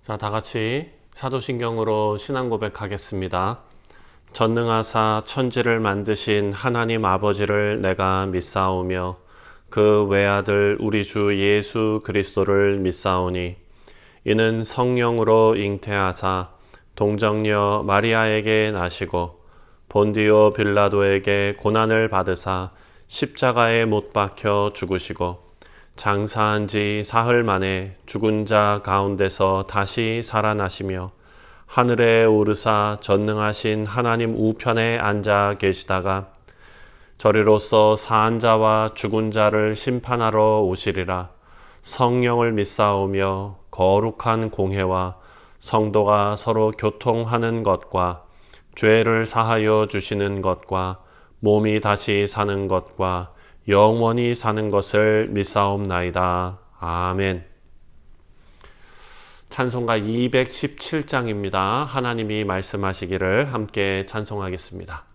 자, 다 같이 사도신경으로 신앙 고백하겠습니다. 전능하사 천지를 만드신 하나님 아버지를 내가 믿사오며 그 외아들 우리 주 예수 그리스도를 믿사오니 이는 성령으로 잉태하사 동정녀 마리아에게 나시고 본디오 빌라도에게 고난을 받으사 십자가에 못 박혀 죽으시고 장사한 지 사흘 만에 죽은 자 가운데서 다시 살아나시며 하늘에 오르사 전능하신 하나님 우편에 앉아 계시다가 저리로서 사한 자와 죽은 자를 심판하러 오시리라. 성령을 믿사오며 거룩한 공회와 성도가 서로 교통하는 것과 죄를 사하여 주시는 것과 몸이 다시 사는 것과 영원히 사는 것을 믿사옵나이다. 아멘. 찬송가 217장입니다. 하나님이 말씀하시기를 함께 찬송하겠습니다.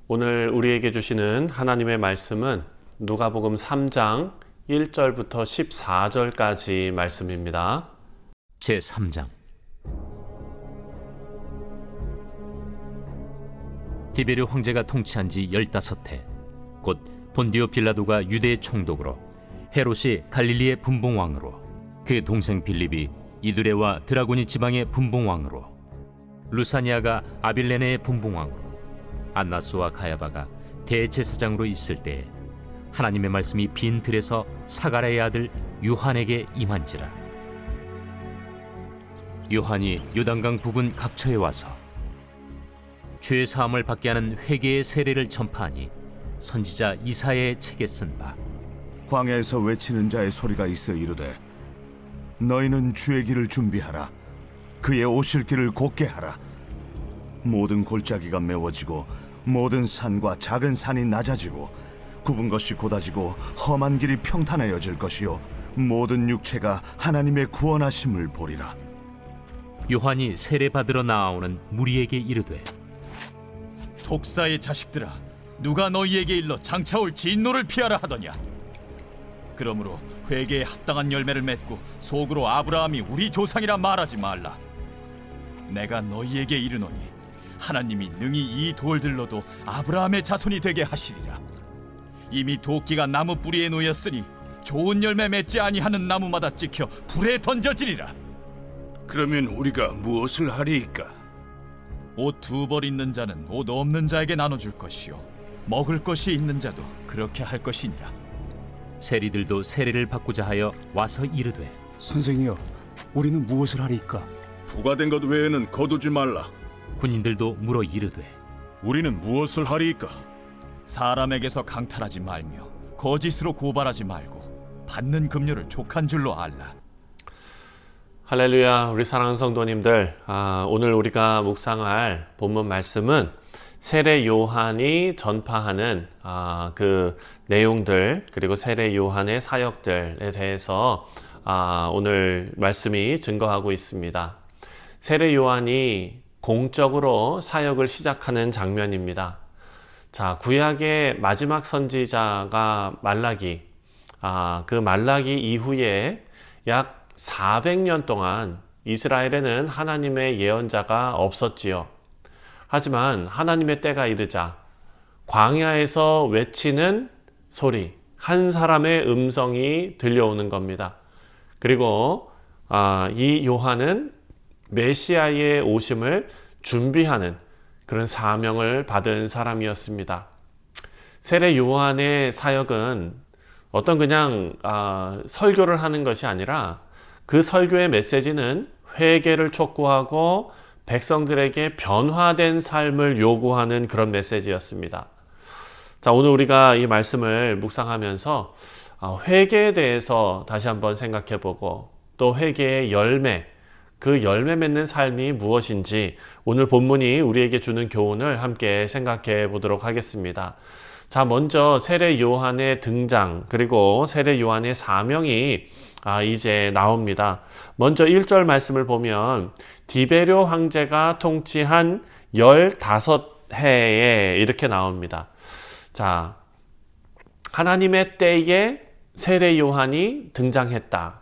오늘 우리에게 주시는 하나님의 말씀은 누가복음 3장 1절부터 14절까지 말씀입니다. 제3장 디베르 황제가 통치한 지 15해 곧 본디오 빌라도가 유대의 총독으로 헤롯이 갈릴리의 분봉왕으로 그 동생 빌립이 이두레와 드라고니 지방의 분봉왕으로 루사니아가 아빌레네의 분봉왕으로 안나스와 가야바가 대제사장으로 있을 때에 하나님의 말씀이 빈 들에서 사가랴의 아들 요한에게 임한지라. 요한이 요단강 부근 각처에 와서 죄 사함을 받게 하는 회개의 세례를 전파하니 선지자 이사야의 책에 쓴 바 광야에서 외치는 자의 소리가 있어 이르되 너희는 주의 길을 준비하라. 그의 오실 길을 곧게 하라. 모든 골짜기가 메워지고 모든 산과 작은 산이 낮아지고 굽은 것이 곧아지고 험한 길이 평탄하여질 것이요 모든 육체가 하나님의 구원하심을 보리라. 요한이 세례 받으러 나아오는 무리에게 이르되 독사의 자식들아, 누가 너희에게 일러 장차올 진노를 피하라 하더냐? 그러므로 회개에 합당한 열매를 맺고 속으로 아브라함이 우리 조상이라 말하지 말라. 내가 너희에게 이르노니 하나님이 능히 이 돌들로도 아브라함의 자손이 되게 하시리라. 이미 도끼가 나무 뿌리에 놓였으니 좋은 열매 맺지 아니하는 나무마다 찍혀 불에 던져지리라. 그러면 우리가 무엇을 하리이까? 옷 두 벌 있는 자는 옷 없는 자에게 나눠줄 것이요 먹을 것이 있는 자도 그렇게 할 것이니라. 세리들도 세례를 받고자 하여 와서 이르되 선생이여, 우리는 무엇을 하리이까? 부과된 것 외에는 거두지 말라. 군인들도 물어 이르되 우리는 무엇을 하리이까? 사람에게서 강탈하지 말며 거짓으로 고발하지 말고 받는 급료를 족한 줄로 알라. 할렐루야, 우리 사랑하는 성도님들, 오늘 우리가 묵상할 본문 말씀은 세례 요한이 전파하는 그 내용들, 그리고 세례 요한의 사역들에 대해서 오늘 말씀이 증거하고 있습니다. 세례 요한이 공적으로 사역을 시작하는 장면입니다. 자, 구약의 마지막 선지자가 말라기, 그 말라기 이후에 약 400년 동안 이스라엘에는 하나님의 예언자가 없었지요. 하지만 하나님의 때가 이르자 광야에서 외치는 소리, 한 사람의 음성이 들려오는 겁니다. 그리고 이 요한은 메시아의 오심을 준비하는 그런 사명을 받은 사람이었습니다. 세례 요한의 사역은 어떤 그냥 설교를 하는 것이 아니라 그 설교의 메시지는 회개를 촉구하고 백성들에게 변화된 삶을 요구하는 그런 메시지였습니다. 자, 오늘 우리가 이 말씀을 묵상하면서 회개에 대해서 다시 한번 생각해보고 또 회개의 열매, 그 열매 맺는 삶이 무엇인지 오늘 본문이 우리에게 주는 교훈을 함께 생각해 보도록 하겠습니다. 자, 먼저 세례 요한의 등장, 그리고 세례 요한의 사명이 이제 나옵니다. 먼저 1절 말씀을 보면 디베료 황제가 통치한 15해에 이렇게 나옵니다. 자, 하나님의 때에 세례 요한이 등장했다.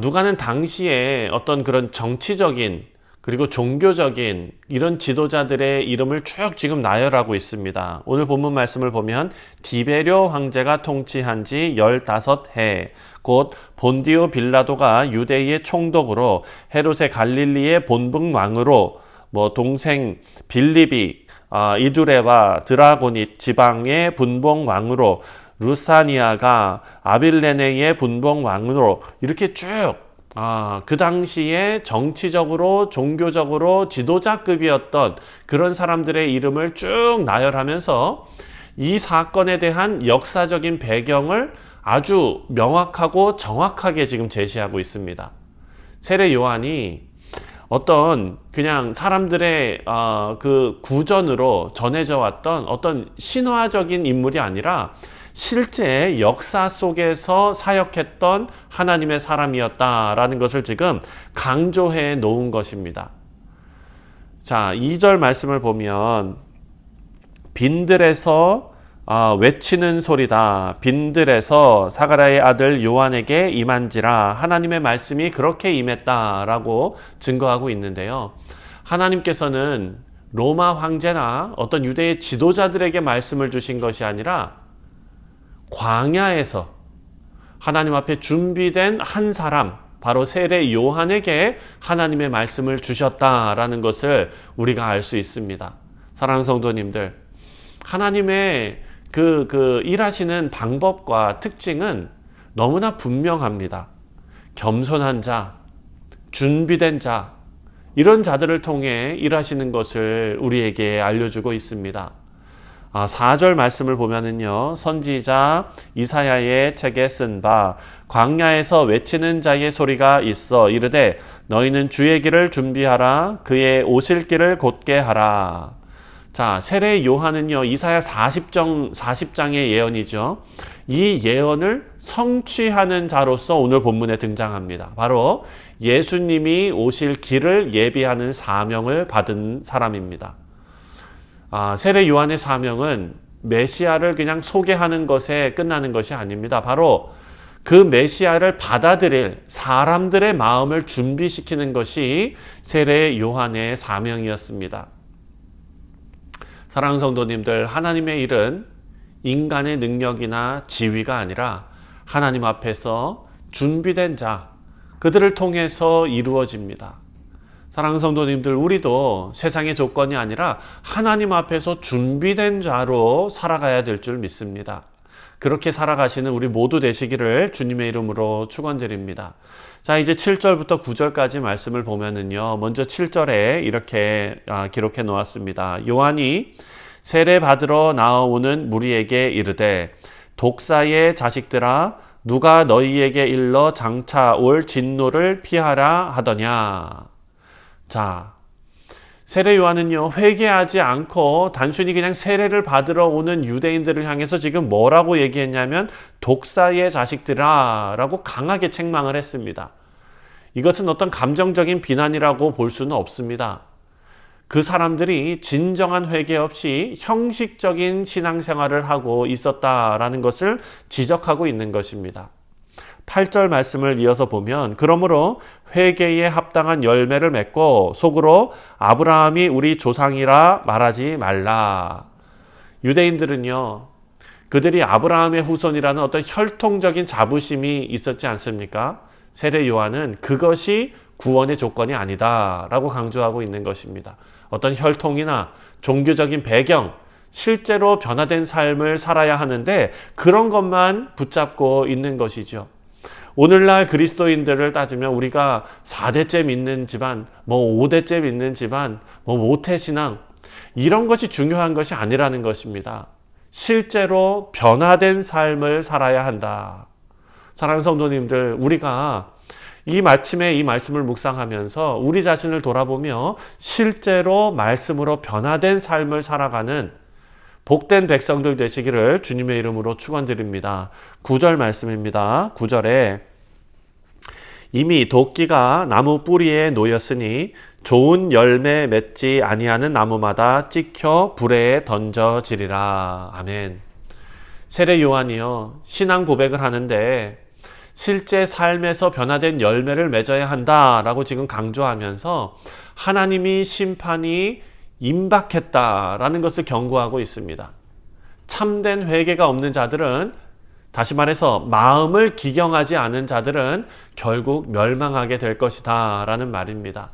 누가는 당시에 어떤 그런 정치적인 그리고 종교적인 이런 지도자들의 이름을 쭉 지금 나열하고 있습니다. 오늘 본문 말씀을 보면 디베료 황제가 통치한 지 15해, 곧 본디오 빌라도가 유대의 총독으로, 헤롯의 갈릴리의 본분 왕으로, 동생 빌립이 이두레와 드라고닛 지방의 분봉 왕으로, 루사니아가 아빌레네의 분봉 왕으로, 이렇게 쭉 그 당시에 정치적으로 종교적으로 지도자급이었던 그런 사람들의 이름을 쭉 나열하면서 이 사건에 대한 역사적인 배경을 아주 명확하고 정확하게 지금 제시하고 있습니다. 세례 요한이 어떤 그냥 사람들의 그 구전으로 전해져 왔던 어떤 신화적인 인물이 아니라 실제 역사 속에서 사역했던 하나님의 사람이었다라는 것을 지금 강조해 놓은 것입니다. 자, 2절 말씀을 보면 빈들에서 외치는 소리다. 빈들에서 사가랴의 아들 요한에게 임한지라. 하나님의 말씀이 그렇게 임했다라고 증거하고 있는데요. 하나님께서는 로마 황제나 어떤 유대의 지도자들에게 말씀을 주신 것이 아니라 광야에서 하나님 앞에 준비된 한 사람, 바로 세례 요한에게 하나님의 말씀을 주셨다라는 것을 우리가 알 수 있습니다. 사랑하는 성도님들, 하나님의 그 일하시는 방법과 특징은 너무나 분명합니다. 겸손한 자, 준비된 자, 이런 자들을 통해 일하시는 것을 우리에게 알려주고 있습니다. 4절 말씀을 보면은요, 선지자 이사야의 책에 쓴 바 광야에서 외치는 자의 소리가 있어 이르되 너희는 주의 길을 준비하라 그의 오실 길을 곧게 하라. 자, 세례 요한은요, 이사야 40장의 예언이죠. 이 예언을 성취하는 자로서 오늘 본문에 등장합니다. 바로 예수님이 오실 길을 예비하는 사명을 받은 사람입니다. 세례 요한의 사명은 메시아를 그냥 소개하는 것에 끝나는 것이 아닙니다. 바로 그 메시아를 받아들일 사람들의 마음을 준비시키는 것이 세례 요한의 사명이었습니다. 사랑하는 성도님들, 하나님의 일은 인간의 능력이나 지위가 아니라 하나님 앞에서 준비된 자, 그들을 통해서 이루어집니다. 사랑하는 성도님들, 우리도 세상의 조건이 아니라 하나님 앞에서 준비된 자로 살아가야 될 줄 믿습니다. 그렇게 살아가시는 우리 모두 되시기를 주님의 이름으로 축원드립니다. 자, 이제 7절부터 9절까지 말씀을 보면은요, 먼저 7절에 이렇게 기록해 놓았습니다. 요한이 세례 받으러 나오는 무리에게 이르되 독사의 자식들아 누가 너희에게 일러 장차 올 진노를 피하라 하더냐. 자, 세례 요한은요, 회개하지 않고 단순히 그냥 세례를 받으러 오는 유대인들을 향해서 지금 뭐라고 얘기했냐면 독사의 자식들아 라고 강하게 책망을 했습니다. 이것은 어떤 감정적인 비난이라고 볼 수는 없습니다. 그 사람들이 진정한 회개 없이 형식적인 신앙생활을 하고 있었다라는 것을 지적하고 있는 것입니다. 8절 말씀을 이어서 보면 그러므로 회개에 합당한 열매를 맺고 속으로 아브라함이 우리 조상이라 말하지 말라. 유대인들은요, 그들이 아브라함의 후손이라는 어떤 혈통적인 자부심이 있었지 않습니까? 세례 요한은 그것이 구원의 조건이 아니다 라고 강조하고 있는 것입니다. 어떤 혈통이나 종교적인 배경, 실제로 변화된 삶을 살아야 하는데 그런 것만 붙잡고 있는 것이죠. 오늘날 그리스도인들을 따지면 우리가 4대째 믿는 집안, 5대째 믿는 집안, 모태신앙, 이런 것이 중요한 것이 아니라는 것입니다. 실제로 변화된 삶을 살아야 한다. 사랑하는 성도님들, 우리가 이 말씀을 묵상하면서 우리 자신을 돌아보며 실제로 말씀으로 변화된 삶을 살아가는 복된 백성들 되시기를 주님의 이름으로 축원드립니다. 9절 말씀입니다. 9절에 이미 도끼가 나무 뿌리에 놓였으니 좋은 열매 맺지 아니하는 나무마다 찍혀 불에 던져지리라. 아멘. 세례 요한이요, 신앙 고백을 하는데 실제 삶에서 변화된 열매를 맺어야 한다라고 지금 강조하면서 하나님이 심판이 임박했다라는 것을 경고하고 있습니다. 참된 회개가 없는 자들은, 다시 말해서 마음을 기경하지 않은 자들은 결국 멸망하게 될 것이다 라는 말입니다.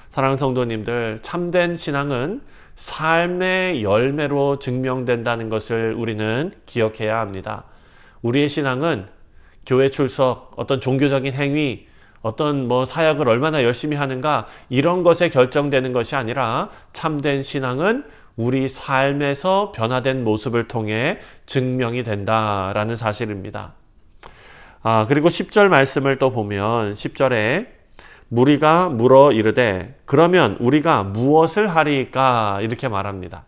사랑하는 성도님들, 참된 신앙은 삶의 열매로 증명된다는 것을 우리는 기억해야 합니다. 우리의 신앙은 교회 출석, 어떤 종교적인 행위, 어떤 사역을 얼마나 열심히 하는가, 이런 것에 결정되는 것이 아니라 참된 신앙은 우리 삶에서 변화된 모습을 통해 증명이 된다라는 사실입니다. 그리고 10절 말씀을 또 보면 10절에 무리가 물어 이르되 그러면 우리가 무엇을 하리이까 이렇게 말합니다.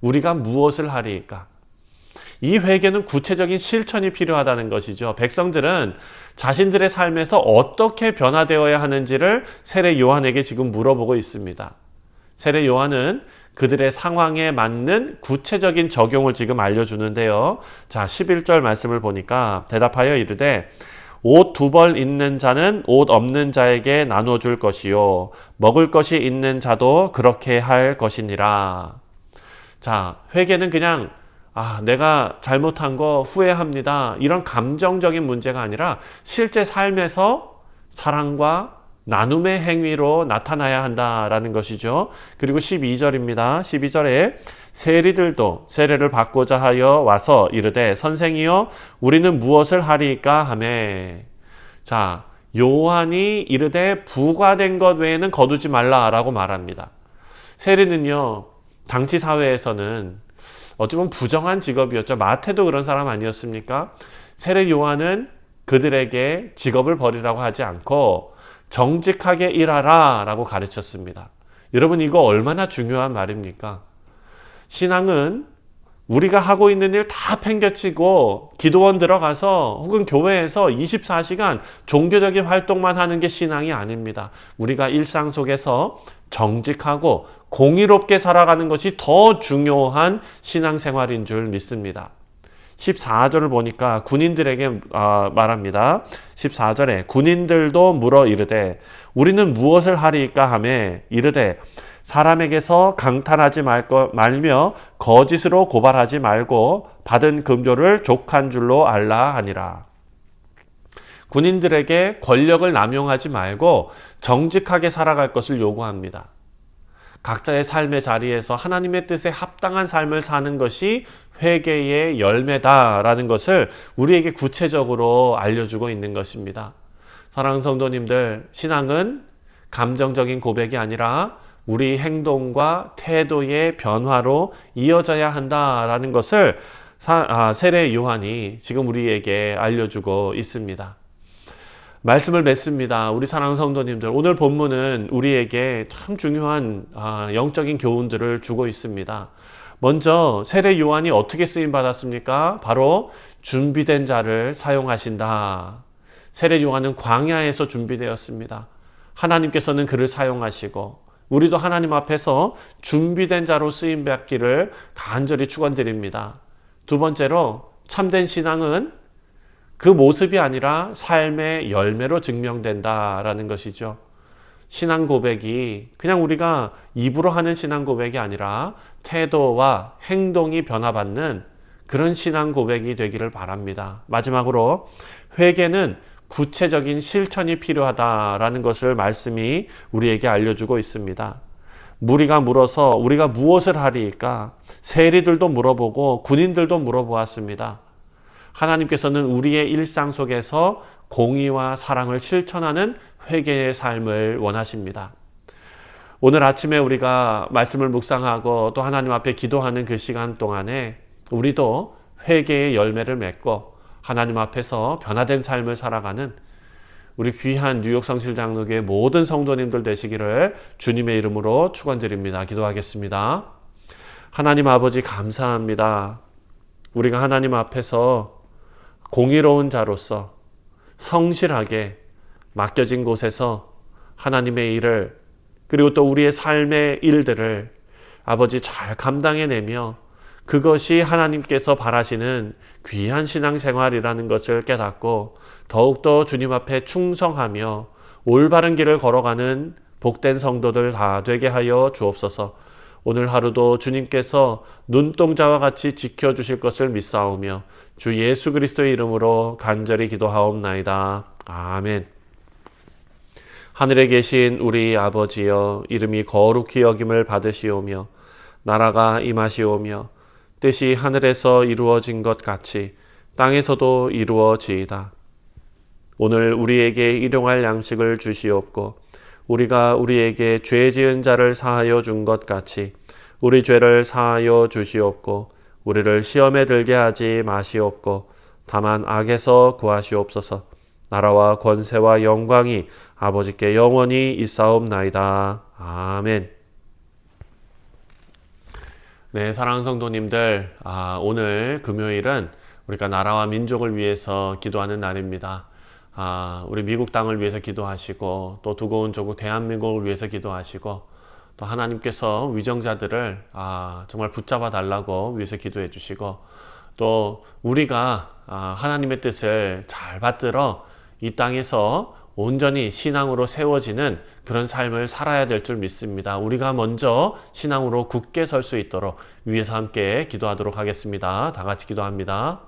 우리가 무엇을 하리이까? 이 회개는 구체적인 실천이 필요하다는 것이죠. 백성들은 자신들의 삶에서 어떻게 변화되어야 하는지를 세례 요한에게 지금 물어보고 있습니다. 세례 요한은 그들의 상황에 맞는 구체적인 적용을 지금 알려주는데요. 자, 11절 말씀을 보니까 대답하여 이르되 옷 2벌 있는 자는 옷 없는 자에게 나눠줄 것이요 먹을 것이 있는 자도 그렇게 할 것이니라. 자, 회개는 그냥 내가 잘못한 거 후회합니다, 이런 감정적인 문제가 아니라 실제 삶에서 사랑과 나눔의 행위로 나타나야 한다라는 것이죠. 그리고 12절입니다. 12절에 세리들도 세례를 받고자 하여 와서 이르되 선생이여 우리는 무엇을 하리이까 하매. 자, 요한이 이르되 부과된 것 외에는 거두지 말라라고 말합니다. 세리는요, 당시 사회에서는 어찌 보면 부정한 직업이었죠. 마태도 그런 사람 아니었습니까? 세례 요한은 그들에게 직업을 버리라고 하지 않고 정직하게 일하라 라고 가르쳤습니다. 여러분, 이거 얼마나 중요한 말입니까? 신앙은 우리가 하고 있는 일 다 팽개치고 기도원 들어가서 혹은 교회에서 24시간 종교적인 활동만 하는 게 신앙이 아닙니다. 우리가 일상 속에서 정직하고 공의롭게 살아가는 것이 더 중요한 신앙생활인 줄 믿습니다. 14절을 보니까 군인들에게 말합니다. 14절에 군인들도 물어 이르되 우리는 무엇을 하리이까 하며 이르되 사람에게서 강탈하지 말며 거짓으로 고발하지 말고 받은 금조를 족한 줄로 알라 하니라. 군인들에게 권력을 남용하지 말고 정직하게 살아갈 것을 요구합니다. 각자의 삶의 자리에서 하나님의 뜻에 합당한 삶을 사는 것이 회개의 열매다라는 것을 우리에게 구체적으로 알려주고 있는 것입니다. 사랑하는 성도님들, 신앙은 감정적인 고백이 아니라 우리 행동과 태도의 변화로 이어져야 한다라는 것을 세례 요한이 지금 우리에게 알려주고 있습니다. 말씀을 맺습니다. 우리 사랑하는 성도님들, 오늘 본문은 우리에게 참 중요한 영적인 교훈들을 주고 있습니다. 먼저 세례 요한이 어떻게 쓰임 받았습니까? 바로 준비된 자를 사용하신다. 세례 요한은 광야에서 준비되었습니다. 하나님께서는 그를 사용하시고 우리도 하나님 앞에서 준비된 자로 쓰임 받기를 간절히 축원드립니다. 두 번째로 참된 신앙은 그 모습이 아니라 삶의 열매로 증명된다라는 것이죠. 신앙 고백이 그냥 우리가 입으로 하는 신앙 고백이 아니라 태도와 행동이 변화받는 그런 신앙 고백이 되기를 바랍니다. 마지막으로 회개는 구체적인 실천이 필요하다라는 것을 말씀이 우리에게 알려주고 있습니다. 무리가 물어서 우리가 무엇을 하리이까? 세리들도 물어보고 군인들도 물어보았습니다. 하나님께서는 우리의 일상 속에서 공의와 사랑을 실천하는 회개의 삶을 원하십니다. 오늘 아침에 우리가 말씀을 묵상하고 또 하나님 앞에 기도하는 그 시간 동안에 우리도 회개의 열매를 맺고 하나님 앞에서 변화된 삶을 살아가는 우리 귀한 뉴욕 성실장로교회 모든 성도님들 되시기를 주님의 이름으로 축원드립니다. 기도하겠습니다. 하나님 아버지 감사합니다. 우리가 하나님 앞에서 공의로운 자로서 성실하게 맡겨진 곳에서 하나님의 일을 그리고 또 우리의 삶의 일들을 아버지 잘 감당해내며 그것이 하나님께서 바라시는 귀한 신앙생활이라는 것을 깨닫고 더욱더 주님 앞에 충성하며 올바른 길을 걸어가는 복된 성도들 다 되게 하여 주옵소서. 오늘 하루도 주님께서 눈동자와 같이 지켜주실 것을 믿사오며 주 예수 그리스도의 이름으로 간절히 기도하옵나이다. 아멘. 하늘에 계신 우리 아버지여, 이름이 거룩히 여김을 받으시오며 나라가 임하시오며 뜻이 하늘에서 이루어진 것 같이 땅에서도 이루어지이다. 오늘 우리에게 일용할 양식을 주시옵고 우리가 우리에게 죄 지은 자를 사하여 준 것 같이 우리 죄를 사하여 주시옵고 우리를 시험에 들게 하지 마시옵고 다만 악에서 구하시옵소서. 나라와 권세와 영광이 아버지께 영원히 있사옵나이다. 아멘. 네, 사랑하는 성도님들, 오늘 금요일은 우리가 나라와 민족을 위해서 기도하는 날입니다. 우리 미국 땅을 위해서 기도하시고 또 두고 온 조국 대한민국을 위해서 기도하시고 또 하나님께서 위정자들을 정말 붙잡아 달라고 위해서 기도해 주시고 또 우리가 하나님의 뜻을 잘 받들어 이 땅에서 온전히 신앙으로 세워지는 그런 삶을 살아야 될 줄 믿습니다. 우리가 먼저 신앙으로 굳게 설 수 있도록 위에서 함께 기도하도록 하겠습니다. 다 같이 기도합니다.